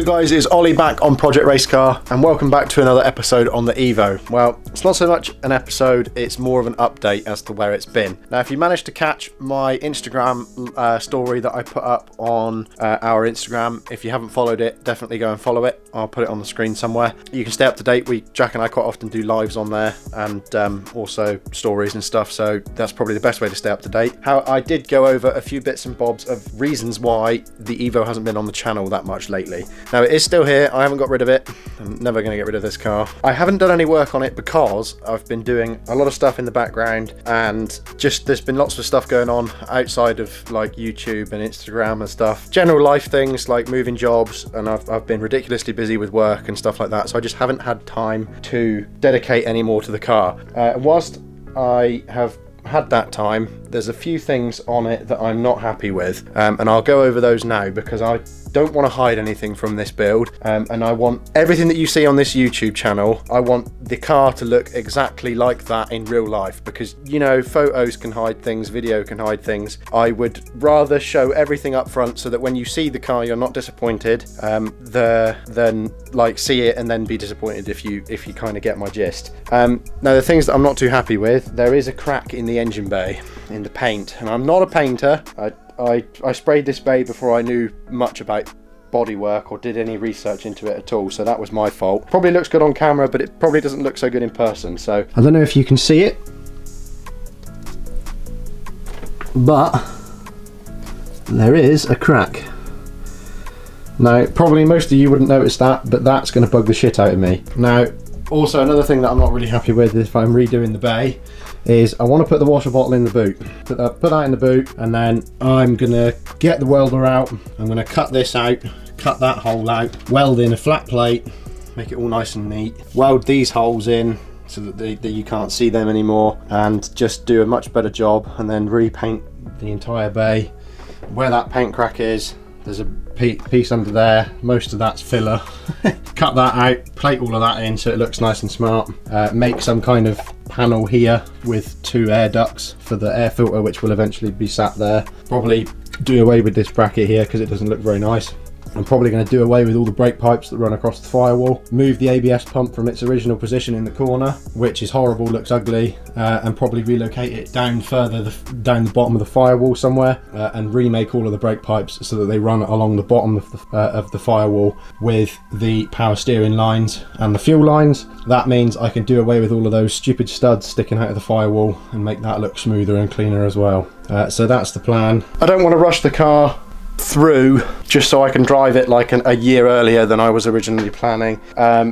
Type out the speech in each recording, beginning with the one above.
good guys, it's Ollie back on Project Race Car and welcome back to another episode on the Evo. Well, it's not so much an episode, it's more of an update as to where it's been. Now if you managed to catch my Instagram story that I put up on our Instagram, if you haven't followed it, definitely go and follow it. I'll put it on the screen somewhere. You can stay up to date. Jack and I quite often do lives on there and also stories and stuff, so that's probably the best way to stay up to date. How I did go over a few bits and bobs of reasons why the Evo hasn't been on the channel that much lately. Now it is still here, I haven't got rid of it. I'm never going to get rid of this car. I haven't done any work on it because I've been doing a lot of stuff in the background and just there's been lots of stuff going on outside of like YouTube and Instagram and stuff. General life things like moving jobs, and I've been ridiculously busy with work and stuff like that, so I just haven't had time to dedicate any more to the car. Whilst I have had that time, there's a few things on it that I'm not happy with, and I'll go over those now because I don't want to hide anything from this build, and I want everything that you see on this YouTube channel, I want the car to look exactly like that in real life, because you know, photos can hide things, video can hide things. I would rather show everything up front so that when you see the car you're not disappointed than like see it and then be disappointed if you kind of get my gist. Now the things that I'm not too happy with, there is a crack in the engine bay in the paint, and I'm not a painter. I sprayed this bay before I knew much about bodywork or did any research into it at all, so that was my fault. Probably looks good on camera, but it probably doesn't look so good in person, so I don't know if you can see it, but there is a crack. Now probably most of you wouldn't notice that, but that's going to bug the shit out of me. Now also another thing that I'm not really happy with if I'm redoing the bay is I want to put the washer bottle in the boot. Put that in the boot, and then I'm gonna get the welder out. I'm gonna cut this out, cut that hole out, weld in a flat plate, make it all nice and neat, weld these holes in so that you can't see them anymore, and just do a much better job, and then repaint the entire bay. Where that paint crack is, there's a piece under there, most of that's filler. Cut that out, plate all of that in so it looks nice and smart. Make some kind of panel here with 2 air ducts for the air filter, which will eventually be sat there. Probably do away with this bracket here because it doesn't look very nice. I'm probably going to do away with all the brake pipes that run across the firewall, move the ABS pump from its original position in the corner, which is horrible, looks ugly, and probably relocate it down further, down the bottom of the firewall somewhere, and remake all of the brake pipes so that they run along the bottom of the firewall with the power steering lines and the fuel lines. That means I can do away with all of those stupid studs sticking out of the firewall and make that look smoother and cleaner as well. So that's the plan. I don't want to rush the car through just so I can drive it like a year earlier than I was originally planning,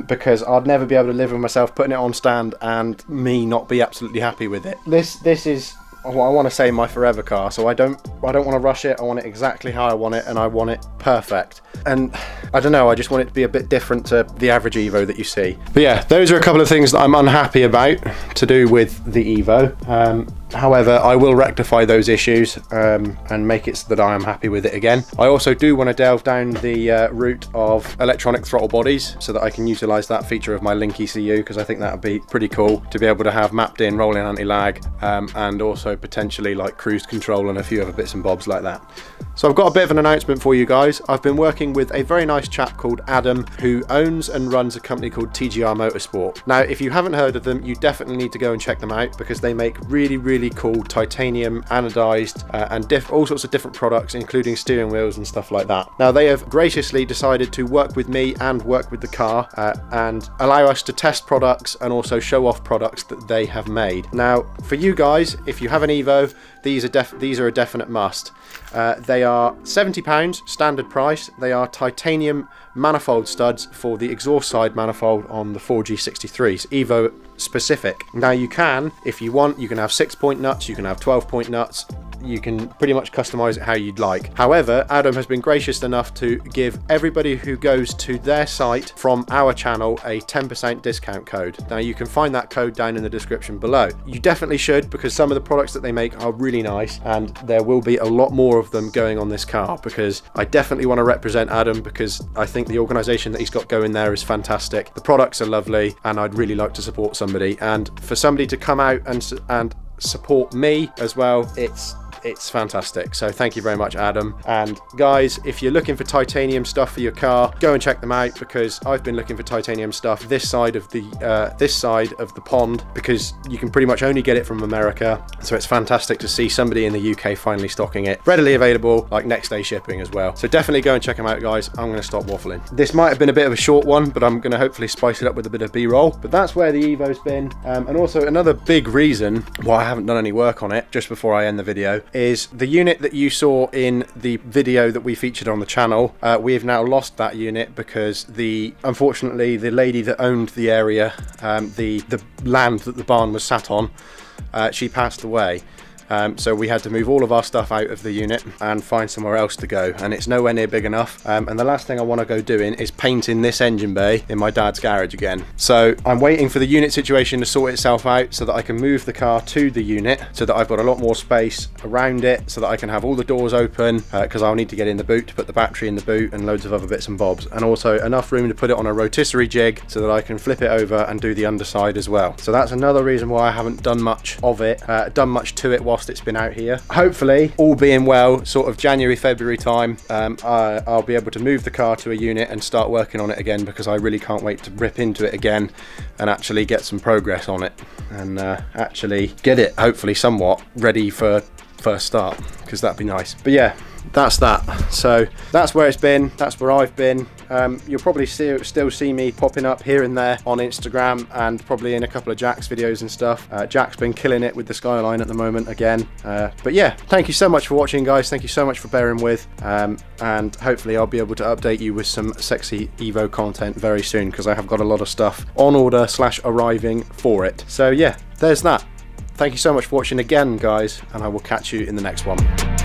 because I'd never be able to live with myself putting it on stand and me not be absolutely happy with it. This is what I want to say my forever car, so I don't want to rush it. I want it exactly how I want it, and I want it perfect. And I don't know, I just want it to be a bit different to the average Evo that you see. But yeah, those are a couple of things that I'm unhappy about to do with the Evo. However, I will rectify those issues and make it so that I am happy with it again. I also do want to delve down the route of electronic throttle bodies so that I can utilize that feature of my Link ECU, because I think that would be pretty cool to be able to have mapped in rolling anti-lag, and also potentially like cruise control and a few other bits and bobs like that. So I've got a bit of an announcement for you guys. I've been working with a very nice chap called Adam, who owns and runs a company called TGR Motorsport. Now, if you haven't heard of them, you definitely need to go and check them out, because they make really cool titanium anodized and all sorts of different products, including steering wheels and stuff like that. Now, they have graciously decided to work with me and work with the car and allow us to test products and also show off products that they have made. Now, for you guys, if you have an Evo, these are a definite must. They are £70 standard price. They are titanium manifold studs for the exhaust side manifold on the 4G63s, Evo specific. Now you can, if you want, you can have 6-point nuts, you can have 12-point nuts, you can pretty much customize it how you'd like. However, Adam has been gracious enough to give everybody who goes to their site from our channel a 10% discount code. Now you can find that code down in the description below. You definitely should, because some of the products that they make are really nice, and there will be a lot more of them going on this car, because I definitely want to represent Adam, because I think the organization that he's got going there is fantastic. The products are lovely, and I'd really like to support somebody, and for somebody to come out and support me as well, it's it's fantastic. So thank you very much, Adam. And guys, if you're looking for titanium stuff for your car, go and check them out, because I've been looking for titanium stuff this side of the pond, because you can pretty much only get it from America. So it's fantastic to see somebody in the UK finally stocking it, readily available, like next day shipping as well. So definitely go and check them out, guys. I'm going to stop waffling. This might have been a bit of a short one, but I'm going to hopefully spice it up with a bit of B-roll. But that's where the Evo's been. And also another big reason why I haven't done any work on it, just before I end the video, is the unit that you saw in the video that we featured on the channel. We have now lost that unit because unfortunately the lady that owned the area, the land that the barn was sat on, she passed away. So we had to move all of our stuff out of the unit and find somewhere else to go, and it's nowhere near big enough. And the last thing I want to go doing is painting this engine bay in my dad's garage again. So I'm waiting for the unit situation to sort itself out so that I can move the car to the unit, so that I've got a lot more space around it, so that I can have all the doors open, because I'll need to get in the boot to put the battery in the boot and loads of other bits and bobs, and also enough room to put it on a rotisserie jig so that I can flip it over and do the underside as well. So that's another reason why I haven't done much of it, done much to it whilst it's been out here. Hopefully, all being well, sort of January, February time, I'll be able to move the car to a unit and start working on it again, because I really can't wait to rip into it again and actually get some progress on it, and actually get it hopefully somewhat ready for first start, because that'd be nice. But yeah, that's that. So that's where it's been, that's where I've been. You'll probably still see me popping up here and there on Instagram, and probably in a couple of Jack's videos and stuff. Jack's been killing it with the Skyline at the moment again. But yeah, thank you so much for watching, guys. Thank you so much for bearing with, and hopefully I'll be able to update you with some sexy Evo content very soon, because I have got a lot of stuff on order / arriving for it. So yeah, there's that. Thank you so much for watching again, guys, and I will catch you in the next one.